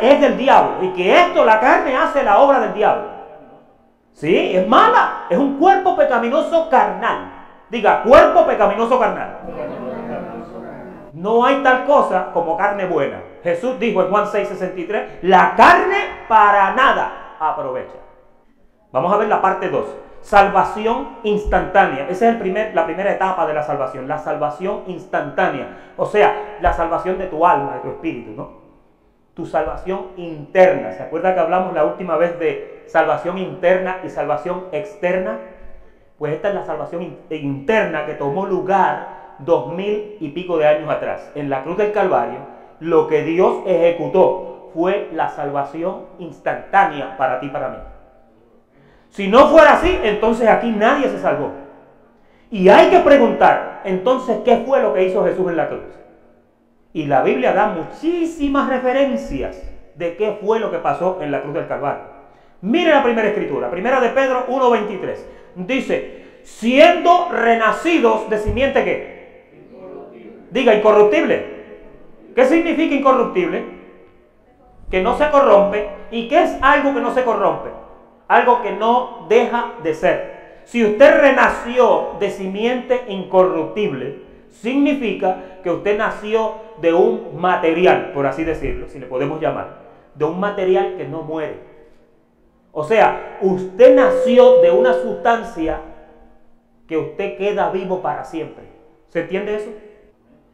es del diablo y que esto, la carne, hace la obra del diablo. Sí, es mala, es un cuerpo pecaminoso carnal. Diga, cuerpo pecaminoso carnal. No hay tal cosa como carne buena. Jesús dijo en Juan 6:63, la carne para nada aprovecha. Vamos a ver la parte 2. Salvación instantánea. Esa es la primera etapa de la salvación instantánea. O sea, la salvación de tu alma, de tu espíritu, ¿no? Tu salvación interna. ¿Se acuerda que hablamos la última vez de salvación interna y salvación externa? Pues esta es la salvación interna que tomó lugar 2000 y pico de años atrás. En la cruz del Calvario, lo que Dios ejecutó fue la salvación instantánea para ti y para mí. Si no fuera así, entonces aquí nadie se salvó. Y hay que preguntar, entonces, ¿qué fue lo que hizo Jesús en la cruz? Y la Biblia da muchísimas referencias de qué fue lo que pasó en la cruz del Calvario. Mire la primera escritura, primera de Pedro 1:23. Dice, siendo renacidos de simiente ¿qué? Incorruptible. Diga, incorruptible. ¿Qué significa incorruptible? Que no se corrompe. ¿Y qué es algo que no se corrompe? Algo que no deja de ser. Si usted renació de simiente incorruptible, significa que usted nació de un material, por así decirlo, si le podemos llamar, de un material que no muere. O sea, usted nació de una sustancia que usted queda vivo para siempre. ¿Se entiende eso?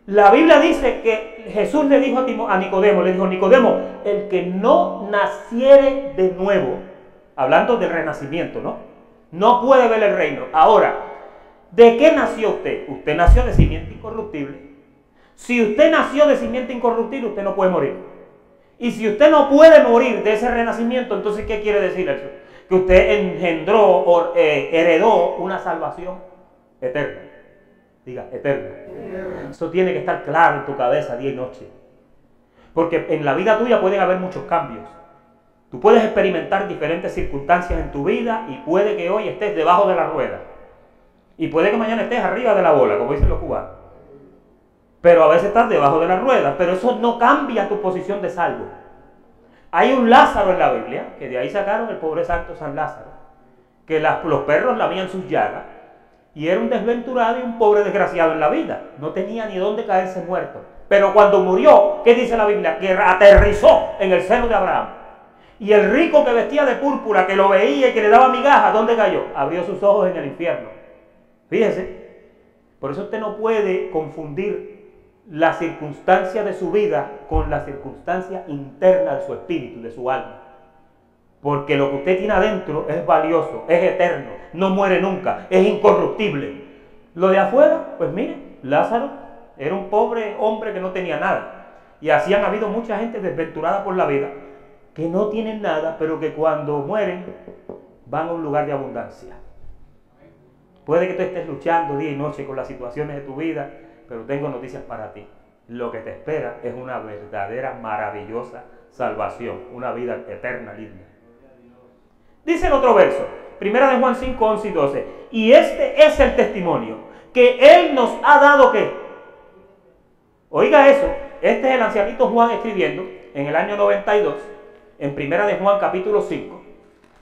La Biblia dice que Jesús le dijo a Nicodemo, Nicodemo, el que no naciere de nuevo, hablando del renacimiento, ¿no? No puede ver el reino. Ahora, ¿de qué nació usted? Usted nació de simiente incorruptible. Si usted nació de simiente incorruptible, usted no puede morir. Y si usted no puede morir de ese renacimiento, entonces, ¿qué quiere decir eso? Que usted engendró o heredó una salvación eterna. Diga, eterna. Eso tiene que estar claro en tu cabeza día y noche. Porque en la vida tuya pueden haber muchos cambios. Tú puedes experimentar diferentes circunstancias en tu vida y puede que hoy estés debajo de la rueda. Y puede que mañana estés arriba de la bola, como dicen los cubanos. Pero a veces estás debajo de la rueda. Pero eso no cambia tu posición de salvo. Hay un Lázaro en la Biblia, que de ahí sacaron el pobre santo San Lázaro, que los perros lamían sus llagas, y era un desventurado y un pobre desgraciado en la vida. No tenía ni dónde caerse muerto. Pero cuando murió, ¿qué dice la Biblia? Que aterrizó en el seno de Abraham. Y el rico que vestía de púrpura, que lo veía y que le daba migajas, ¿dónde cayó? Abrió sus ojos en el infierno. Fíjese, por eso usted no puede confundir la circunstancia de su vida con la circunstancia interna de su espíritu, de su alma. Porque lo que usted tiene adentro es valioso, es eterno, no muere nunca, es incorruptible. Lo de afuera, pues mire, Lázaro era un pobre hombre que no tenía nada. Y así han habido mucha gente desventurada por la vida, que no tienen nada, pero que cuando mueren van a un lugar de abundancia. Puede que tú estés luchando día y noche con las situaciones de tu vida, pero tengo noticias para ti. Lo que te espera es una verdadera, maravillosa salvación, una vida eterna, linda. Dice el otro verso, primera de Juan 5, 11 y 12, y este es el testimonio, que Él nos ha dado ¿qué? Oiga eso, este es el ancianito Juan escribiendo en el año 92, en primera de Juan capítulo 5,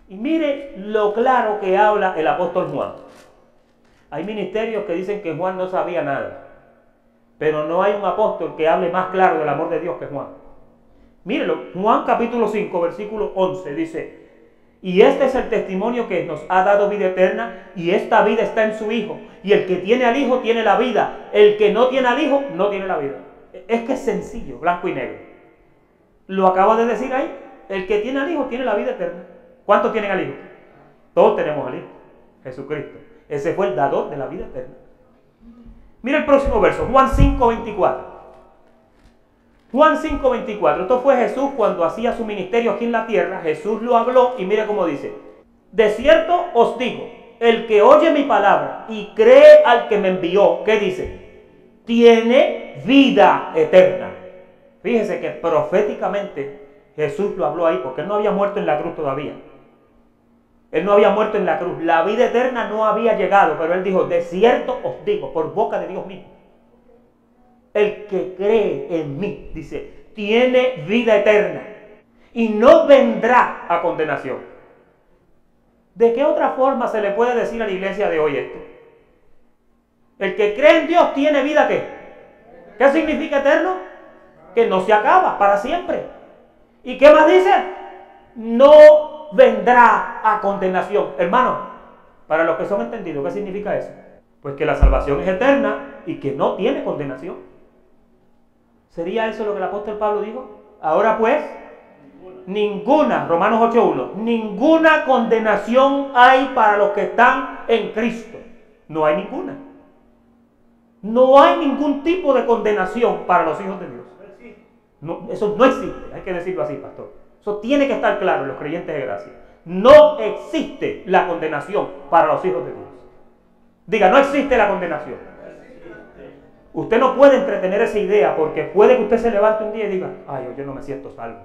y mire lo claro que habla el apóstol Juan. Hay ministerios que dicen que Juan no sabía nada, pero no hay un apóstol que hable más claro del amor de Dios que Juan. Mírelo, Juan capítulo 5, versículo 11 dice, y este es el testimonio que nos ha dado vida eterna, y esta vida está en su Hijo, y el que tiene al Hijo tiene la vida, el que no tiene al Hijo no tiene la vida. Es que es sencillo, blanco y negro. Lo acaba de decir ahí, el que tiene al Hijo tiene la vida eterna. ¿Cuántos tienen al Hijo? Todos tenemos al Hijo, Jesucristo. Ese fue el dador de la vida eterna. Mira el próximo verso, Juan 5:24. Juan 5:24. Esto fue Jesús cuando hacía su ministerio aquí en la tierra. Jesús lo habló y mira cómo dice. De cierto os digo, el que oye mi palabra y cree al que me envió, ¿qué dice? Tiene vida eterna. Fíjese que proféticamente Jesús lo habló ahí porque Él no había muerto en la cruz todavía. Él no había muerto en la cruz. La vida eterna no había llegado, pero Él dijo, de cierto os digo, por boca de Dios mismo. El que cree en mí, dice, tiene vida eterna. y no vendrá a condenación. ¿De qué otra forma se le puede decir a la iglesia de hoy esto? El que cree en Dios tiene vida, ¿qué? ¿Qué significa eterno? Que no se acaba para siempre. ¿Y qué más dice? No vendrá a condenación. Hermano, para los que son entendidos, ¿qué significa eso? Pues que la salvación es eterna y que no tiene condenación. ¿Sería eso lo que el apóstol Pablo dijo? Ahora pues, ninguna, Romanos 8:1, ninguna condenación hay para los que están en Cristo. No hay ninguna. No hay ningún tipo de condenación para los hijos de Dios. No, eso no existe, hay que decirlo así, pastor. Eso tiene que estar claro en los creyentes de gracia. No existe la condenación para los hijos de Dios. Diga, no existe la condenación. Usted no puede entretener esa idea porque puede que usted se levante un día y diga, ay, yo no me siento salvo.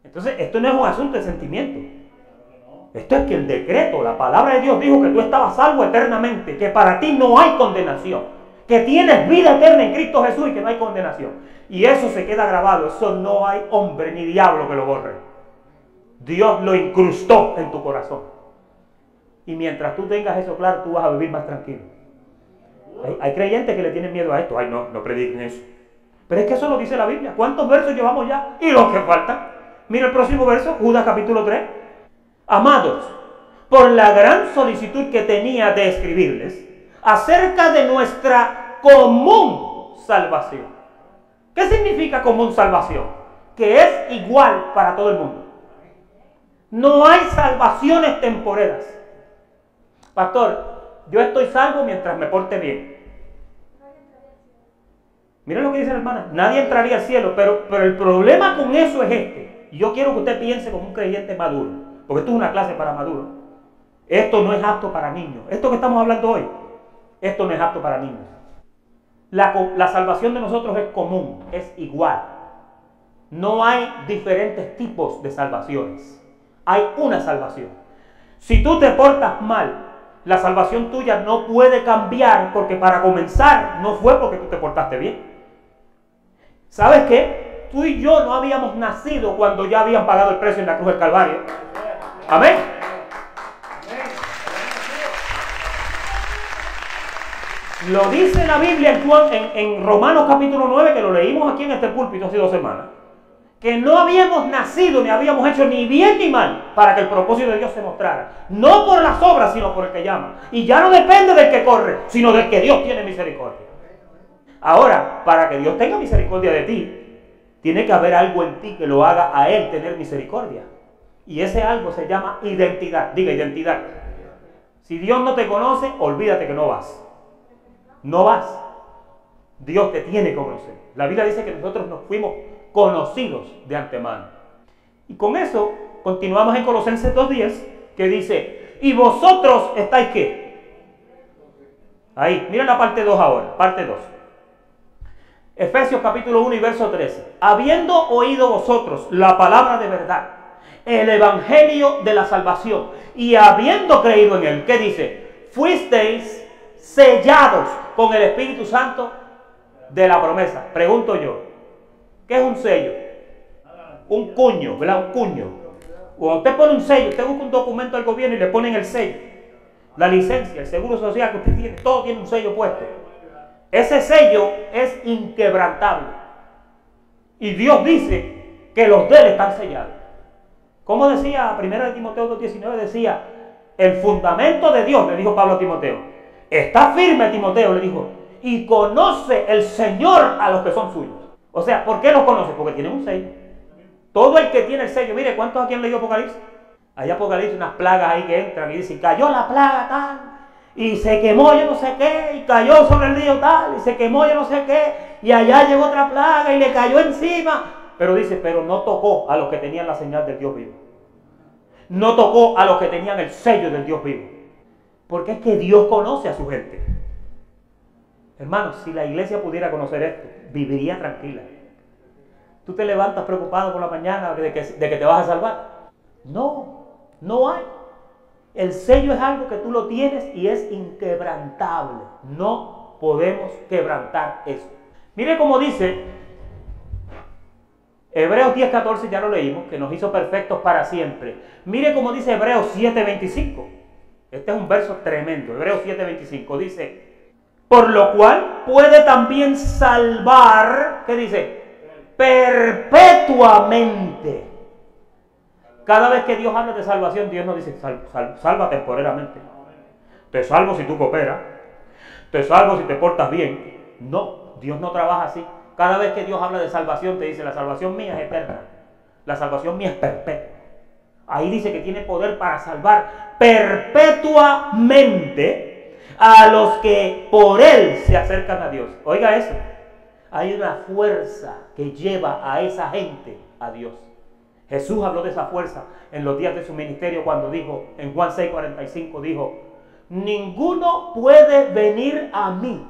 Entonces, esto no es un asunto de sentimiento. Esto es que el decreto, la palabra de Dios dijo que tú estabas salvo eternamente, que para ti no hay condenación, que tienes vida eterna en Cristo Jesús y que no hay condenación. Y eso se queda grabado, eso no hay hombre ni diablo que lo borre. Dios lo incrustó en tu corazón. Y mientras tú tengas eso claro, tú vas a vivir más tranquilo. Hay creyentes que le tienen miedo a esto. Ay, no prediquen eso. Pero es que eso lo dice la Biblia. ¿Cuántos versos llevamos ya? Y los que faltan. Mira el próximo verso, Judas capítulo 3. Amados, por la gran solicitud que tenía de escribirles acerca de nuestra común salvación. ¿Qué significa común salvación? Que es igual para todo el mundo. No hay salvaciones temporeras. Pastor, yo estoy salvo mientras me porte bien. Miren lo que dice la hermana. Nadie entraría al cielo, pero el problema con eso es este. Yo quiero que usted piense como un creyente maduro, porque esto es una clase para maduros. Esto no es apto para niños. Esto que estamos hablando hoy, esto no es apto para niños. La salvación de nosotros es común, es igual. No hay diferentes tipos de salvaciones. Hay una salvación. Si tú te portas mal, la salvación tuya no puede cambiar, porque para comenzar no fue porque tú te portaste bien. ¿Sabes qué? Tú y yo no habíamos nacido cuando ya habían pagado el precio en la cruz del Calvario. Amén. Lo dice la Biblia en Romanos capítulo 9, que lo leímos aquí en este púlpito hace 2 semanas. Que no habíamos nacido ni habíamos hecho ni bien ni mal para que el propósito de Dios se mostrara. No por las obras, sino por el que llama. Y ya no depende del que corre, sino del que Dios tiene misericordia. Ahora, para que Dios tenga misericordia de ti, tiene que haber algo en ti que lo haga a Él tener misericordia. Y ese algo se llama identidad. Diga, identidad. Si Dios no te conoce, olvídate que no vas. No vas. Dios te tiene que conocer. La Biblia dice que nosotros nos fuimos conocidos de antemano. Y con eso continuamos en Colosenses 2:10, que dice, y vosotros estáis ¿qué? Ahí, miren la parte 2 ahora, parte 2. Efesios capítulo 1 y verso 13. Habiendo oído vosotros la palabra de verdad, el evangelio de la salvación, y habiendo creído en él, ¿qué dice? Fuisteis sellados con el Espíritu Santo de la promesa. Pregunto yo, ¿qué es un sello? Un cuño, ¿verdad? Un cuño. Cuando usted pone un sello, usted busca un documento del gobierno y le ponen el sello. La licencia, el seguro social que usted tiene, todo tiene un sello puesto. Ese sello es inquebrantable. Y Dios dice que los de él están sellados. Como decía 1 Timoteo 2:19, decía, el fundamento de Dios, le dijo Pablo a Timoteo, está firme, Timoteo, le dijo, y conoce el Señor a los que son suyos. O sea, ¿por qué los conoce? Porque tienen un sello. Todo el que tiene el sello, mire, ¿cuántos aquí han leído Apocalipsis? Hay Apocalipsis, unas plagas ahí que entran y dicen, cayó la plaga tal, y se quemó yo no sé qué, y cayó sobre el río tal, y se quemó yo no sé qué, y allá llegó otra plaga y le cayó encima. Pero dice, pero no tocó a los que tenían la señal del Dios vivo. No tocó a los que tenían el sello del Dios vivo. Porque es que Dios conoce a su gente. Hermanos, si la iglesia pudiera conocer esto, viviría tranquila. ¿Tú te levantas preocupado por la mañana de que te vas a salvar? No, no hay. El sello es algo que tú lo tienes y es inquebrantable. No podemos quebrantar eso. Mire cómo dice Hebreos 10:14 ya lo leímos, que nos hizo perfectos para siempre. Mire cómo dice Hebreos 7:25. Este es un verso tremendo. Hebreos 7:25 dice, por lo cual puede también salvar, ¿qué dice? Perpetuamente. Cada vez que Dios habla de salvación, Dios no dice salva temporalmente. Te salvo si tú cooperas. Te salvo si te portas bien. No, Dios no trabaja así. Cada vez que Dios habla de salvación, te dice la salvación mía es eterna. La salvación mía es perpetua. Ahí dice que tiene poder para salvar perpetuamente a los que por Él se acercan a Dios. Oiga eso. Hay una fuerza que lleva a esa gente a Dios. Jesús habló de esa fuerza en los días de su ministerio cuando dijo, en Juan 6:45 dijo, ninguno puede venir a mí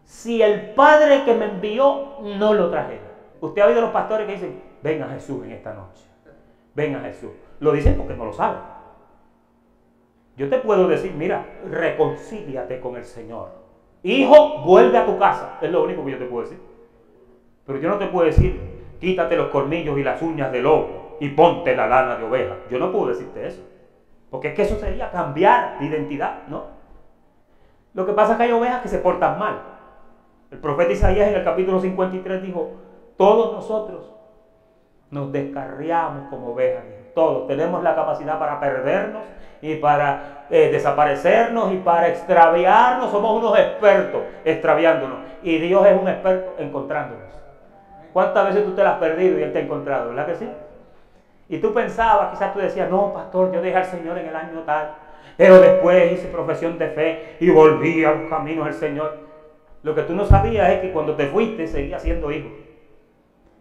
si el Padre que me envió no lo trajera. Usted ha oído los pastores que dicen, ven a Jesús en esta noche. Ven a Jesús. Lo dicen porque no lo saben. Yo te puedo decir, mira, reconcíliate con el Señor. Hijo, vuelve a tu casa. Es lo único que yo te puedo decir. Pero yo no te puedo decir, quítate los colmillos y las uñas de lobo y ponte la lana de oveja. Yo no puedo decirte eso. Porque es que eso sería cambiar de identidad, ¿no? Lo que pasa es que hay ovejas que se portan mal. El profeta Isaías en el capítulo 53 dijo, todos nosotros nos descarriamos como ovejas. Todos tenemos la capacidad para perdernos y para desaparecernos y para extraviarnos. Somos unos expertos extraviándonos. Y Dios es un experto encontrándonos. ¿Cuántas veces tú te las has perdido y Él te ha encontrado? ¿Verdad que sí? Y tú pensabas, quizás tú decías, no, pastor, yo dejé al Señor en el año tal, pero después hice profesión de fe y volví a los caminos del Señor. Lo que tú no sabías es que cuando te fuiste seguías siendo hijo.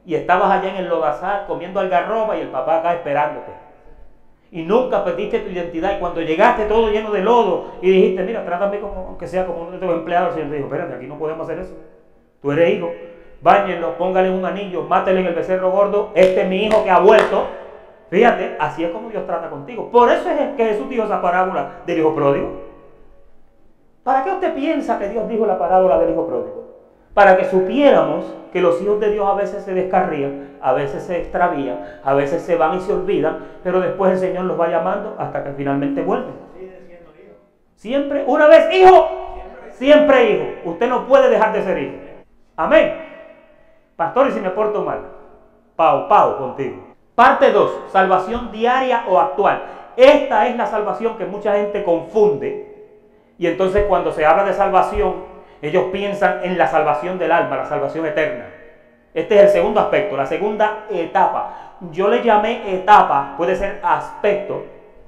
Y estabas allá en el lodazal comiendo algarroba y el papá acá esperándote. Y nunca perdiste tu identidad. Y cuando llegaste todo lleno de lodo y dijiste, mira, trátame como, aunque sea como uno de tus empleados, el Señor te dijo, espérate, aquí no podemos hacer eso. Tú eres hijo. Báñenlo, póngale un anillo, mátele en el becerro gordo. Este es mi hijo que ha vuelto. Fíjate, así es como Dios trata contigo. Por eso es que Jesús dijo esa parábola del hijo pródigo. ¿Para qué usted piensa que Dios dijo la parábola del hijo pródigo? Para que supiéramos que los hijos de Dios a veces se descarrían, a veces se extravían, a veces se van y se olvidan, pero después el Señor los va llamando hasta que finalmente vuelven. Siempre, una vez hijo, siempre hijo. Usted no puede dejar de ser hijo. Amén. Pastor, y si me porto mal, pau contigo. Parte 2, salvación diaria o actual. Esta es la salvación que mucha gente confunde. Y entonces cuando se habla de salvación, ellos piensan en la salvación del alma, la salvación eterna. Este es el segundo aspecto, la segunda etapa. Yo le llamé etapa, puede ser aspecto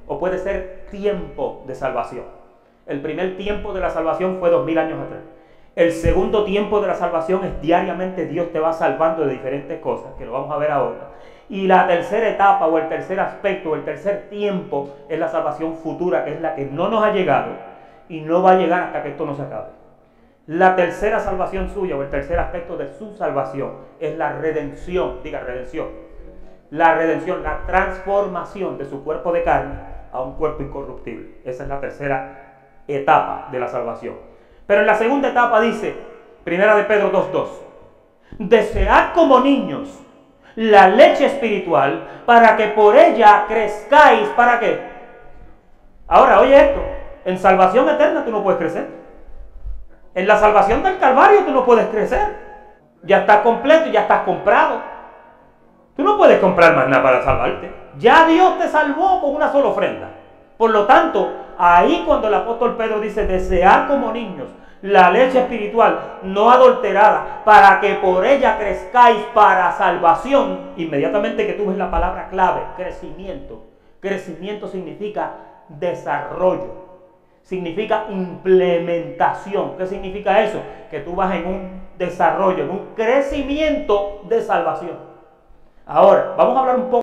o puede ser tiempo de salvación. El primer tiempo de la salvación fue 2000 años atrás. El segundo tiempo de la salvación es diariamente Dios te va salvando de diferentes cosas, que lo vamos a ver ahora. Y la tercera etapa o el tercer aspecto o el tercer tiempo es la salvación futura, que es la que no nos ha llegado y no va a llegar hasta que esto no se acabe. La tercera salvación suya o el tercer aspecto de su salvación es la redención, diga redención. La redención, la transformación de su cuerpo de carne a un cuerpo incorruptible. Esa es la tercera etapa de la salvación. Pero en la segunda etapa dice, primera de Pedro 2:2, desead como niños la leche espiritual para que por ella crezcáis. ¿Para qué? Ahora, oye esto, en salvación eterna tú no puedes crecer. En la salvación del Calvario tú no puedes crecer. Ya estás completo, ya estás comprado. Tú no puedes comprar más nada para salvarte. Ya Dios te salvó con una sola ofrenda. Por lo tanto, ahí cuando el apóstol Pedro dice, desead como niños la leche espiritual no adulterada, para que por ella crezcáis para salvación, inmediatamente que tú ves la palabra clave, crecimiento. Crecimiento significa desarrollo, significa implementación. ¿Qué significa eso? Que tú vas en un desarrollo, en un crecimiento de salvación. Ahora, vamos a hablar un poco